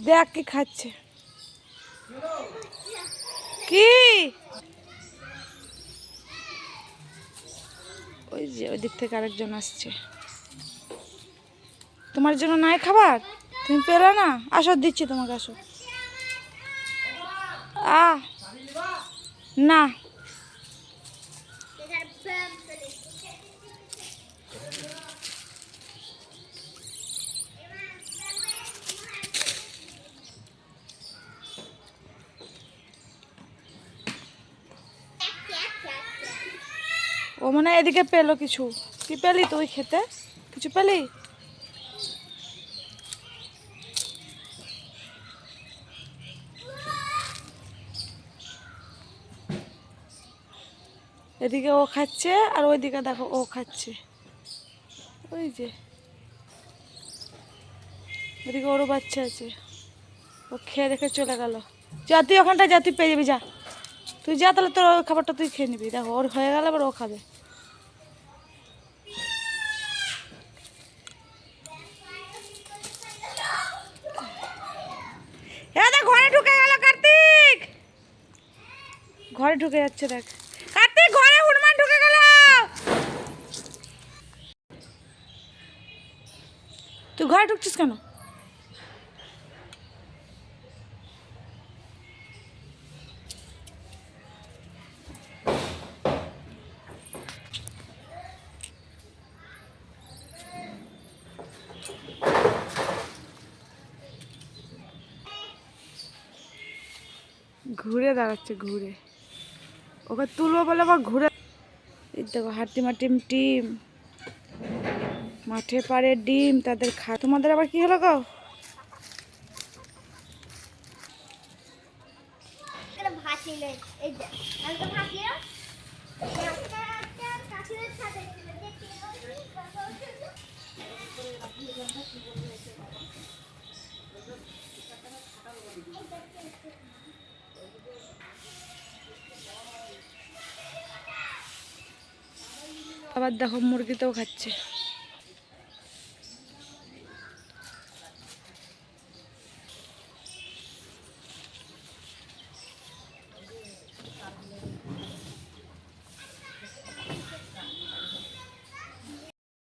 দেখ কি খাচ্ছে। কি ওই যে ওই দিক থেকে আরেকজন আসছে। তোমার জন্য নাই খাবার, তুমি পেলে না? আসো দিচ্ছি তোমাকে, আসো। না ও মানে এদিকে পেলো কিছু। কি পেলি তুই খেতে? কিছু পেলি? এদিকে ও খাচ্ছে আর ওইদিকে দেখো ও খাচ্ছে। ওই যে ওদিকে ওরও বাচ্চা আছে, ও খেয়ে দেখে চলে গেল। যা তুই ওখানটা যা, তুই পেয়ে যাবি, যা তুই যা, তাহলে তোর ওই খাবারটা তুই খেয়ে নিবি। দেখো ওর হয়ে গেল, এবার ও খাবে। দেখ ঘরে ঢুকে গেল কার্তিক, ঘরে ঢুকে যাচ্ছে। দেখ কার্তিক, ঘরে হনুমান ঢুকে গেল। তুই ঘরে ঢুকছিস কেন? ঘুরে দাঁড়াচ্ছে, ঘুরে ওকে তুলবো বলে আবার ঘুরে। এই দেখো হাতিমা টিম টিম মাঠে পাড়ে ডিম তাদের খা। তোমাদের আবার কি হলো গো? আবার দেখো মুরগিতেও খাচ্ছে।